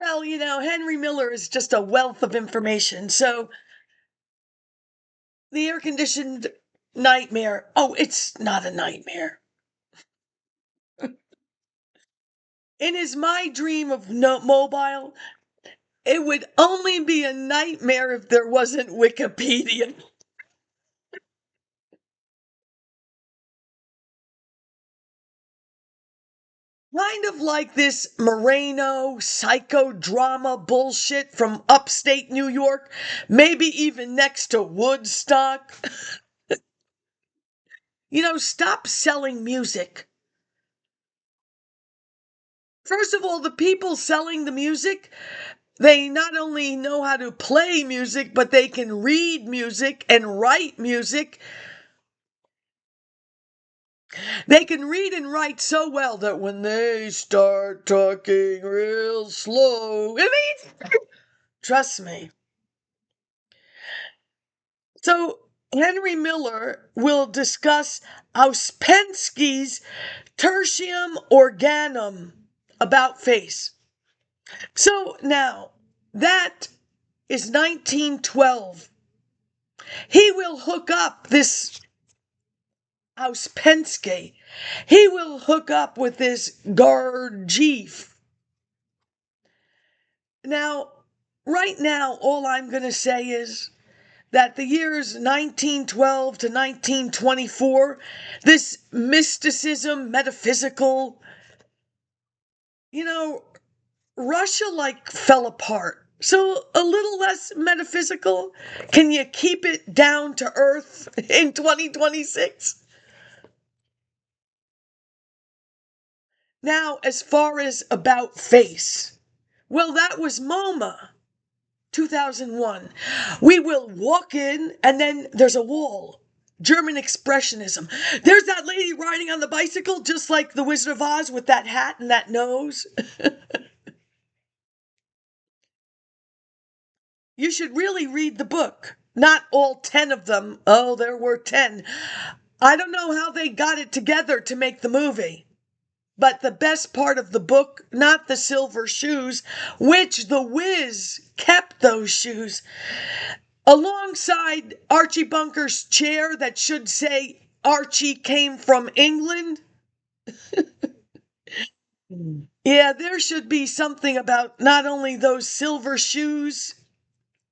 Well, you know, Henry Miller is just a wealth of information. So, the air conditioned nightmare. Oh, it's not a nightmare. It is my dream of no mobile. It would only be a nightmare if there wasn't Wikipedia. Kind of like this Moreno psychodrama bullshit from upstate New York, maybe even next to Woodstock. You know, stop selling music. First of all, the people selling the music, they not only know how to play music, but they can read music and write music. They can read and write so well that when they start talking real slow, it means, trust me. So, Henry Miller will discuss Ouspensky's Tertium Organum about face. So, now, that is 1912. He will hook up this Ouspensky. He will hook up with this Guardsjeeff. Now, right now, all I'm going to say is that the years 1912 to 1924, this mysticism, metaphysical, you know, Russia fell apart. So a little less metaphysical. Can you keep it down to earth in 2026? Now, as far as about face, well, that was MoMA 2001. We will walk in and then there's a wall. German Expressionism. There's that lady riding on the bicycle, just like the Wizard of Oz with that hat and that nose. You should really read the book. Not all 10 of them. Oh, there were 10. I don't know how they got it together to make the movie. But the best part of the book, not the silver shoes, which the Wiz kept those shoes, alongside Archie Bunker's chair that should say Archie came from England. Yeah, there should be something about not only those silver shoes,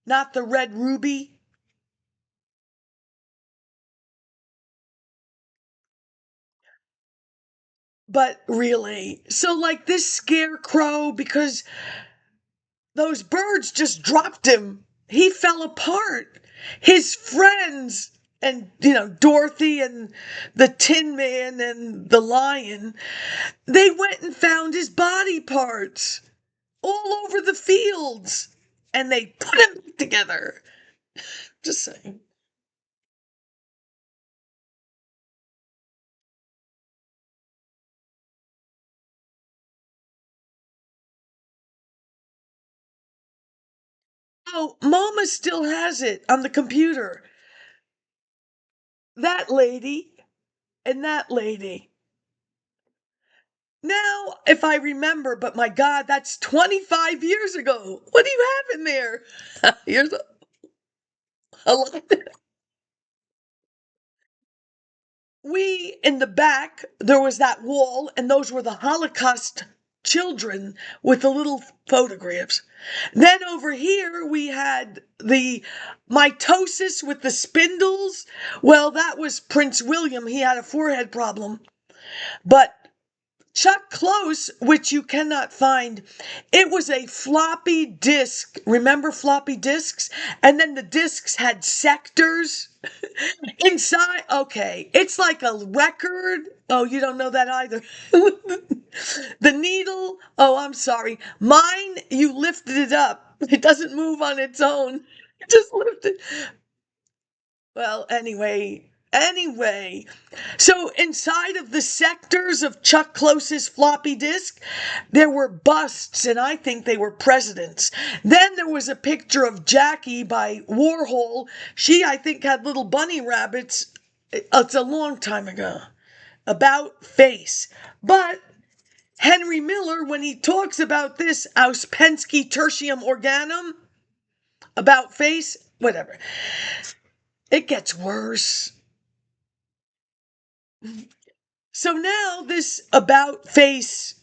not the red ruby. But really, so like this scarecrow, because those birds just dropped him. He fell apart. His friends, and Dorothy and the Tin Man and the lion, they went and found his body parts all over the fields and they put him together. Just saying. Oh, Mama still has it on the computer. That lady and that lady. Now, if I remember, but my God, that's 25 years ago. What do you have in there? Here's a lot. In the back, there was that wall, and those were the Holocaust children with the little photographs. Then over here, we had the mitosis with the spindles. Well, that was Prince William. He had a forehead problem. But Chuck Close, which you cannot find, it was a floppy disk. Remember floppy disks? And then the disks had sectors inside. Okay, it's like a record. Oh, you don't know that either. The needle. Oh, I'm sorry. Mine, you lifted it up. It doesn't move on its own. You just lift it. Well, anyway, so inside of the sectors of Chuck Close's floppy disk, there were busts, and I think they were presidents. Then there was a picture of Jackie by Warhol. She, I think, had little bunny rabbits. It's a long time ago. About face. But Henry Miller, when he talks about this OUSPENSKI'S tertium organum, about face, whatever, it gets worse. So now this about face,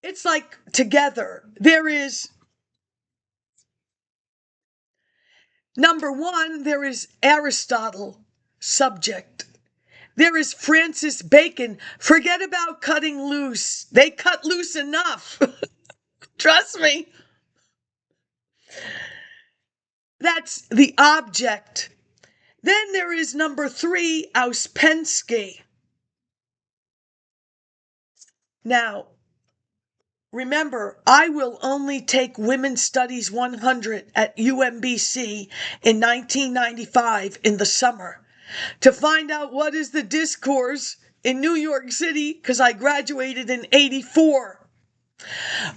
it's like together. There is, number one, there is Aristotle, subject. There is Francis Bacon. Forget about cutting loose. They cut loose enough. Trust me. That's the object. Then there is number three, Ouspensky. Now, remember, I will only take Women's Studies 100 at UMBC in 1995 in the summer to find out what is the discourse in New York City, because I graduated in 84.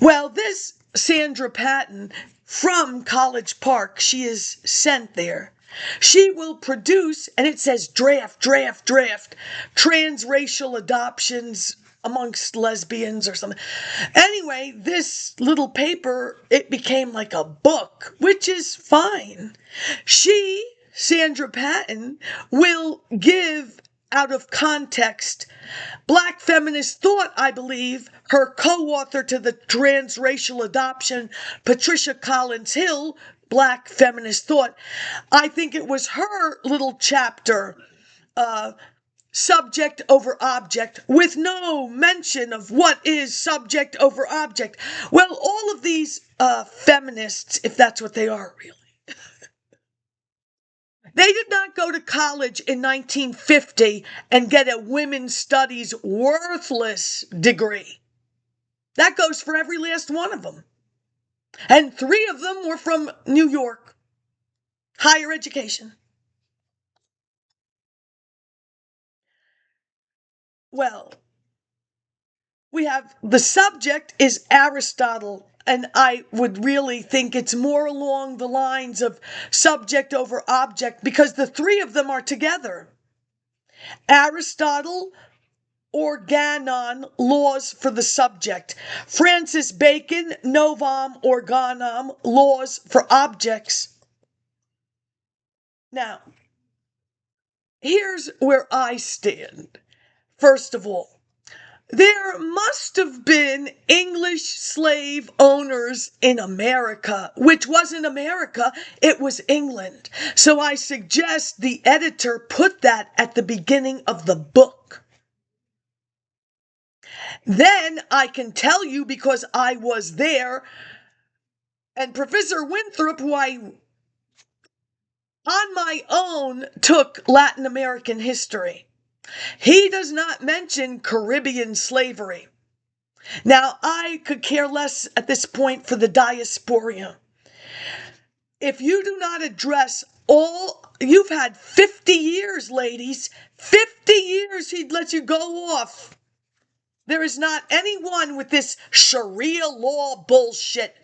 Well, this Sandra Patton from College Park, she is sent there. She will produce, and it says draft, transracial adoptions amongst lesbians or something. Anyway, this little paper, it became like a book, which is fine. She, Sandra Patton, will give out of context Black feminist thought, I believe. Her co-author to the transracial adoption, Patricia Collins Hill, Black feminist thought. I think it was her little chapter, subject over object, with no mention of what is subject over object. Well, all of these feminists, if that's what they are really, they did not go to college in 1950 and get a women's studies worthless degree. That goes for every last one of them. And 3 of them were from New York. Higher education. Well, we have the subject is Aristotle, and I would really think it's more along the lines of subject over object, because the 3 of them are together. Aristotle, organon, laws for the subject. Francis Bacon, novum organum, laws for objects. Now, here's where I stand. First of all, there must have been English slave owners in America, which wasn't America, it was England. So I suggest the editor put that at the beginning of the book. Then I can tell you, because I was there, and Professor Winthrop, who I on my own took Latin American history, he does not mention Caribbean slavery. Now, I could care less at this point for the diaspora. If you do not address all, you've had 50 years, ladies. 50 years he'd let you go off. There is not anyone with this Sharia law bullshit.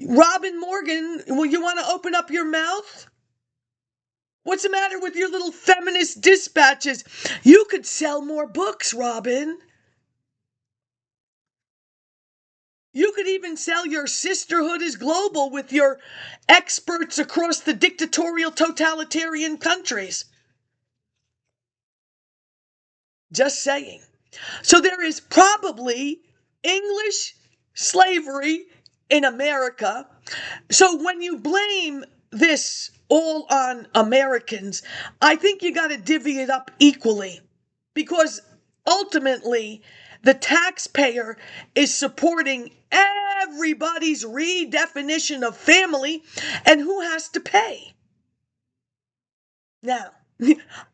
Robin Morgan, will you want to open up your mouth? What's the matter with your little feminist dispatches? You could sell more books, Robin. You could even sell your sisterhood is global with your experts across the dictatorial totalitarian countries. Just saying. So there is probably English slavery in America. So when you blame this all on Americans, I think you got to divvy it up equally, because ultimately the taxpayer is supporting everybody's redefinition of family, and who has to pay? Now,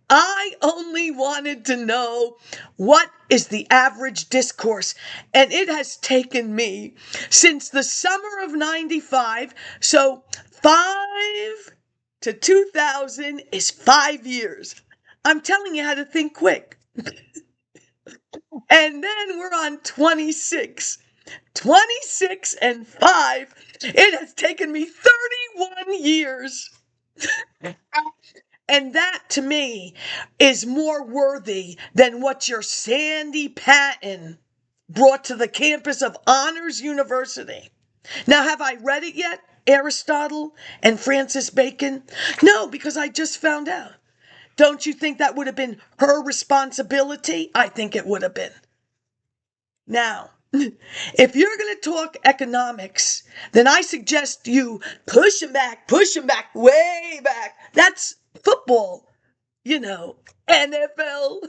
I only wanted to know what is the average discourse, and it has taken me since the summer of 95, so 5 to 2000 is 5 years. I'm telling you how to think quick. And then we're on 26. 26 and 5. It has taken me 31 years. And that, to me, is more worthy than what your Sandy Patton brought to the campus of Honors University. Now, have I read it yet? Aristotle and Francis Bacon? No, because I just found out. Don't you think that would have been her responsibility? I think it would have been. Now, if you're going to talk economics, then I suggest you push them back, way back. That's football, NFL.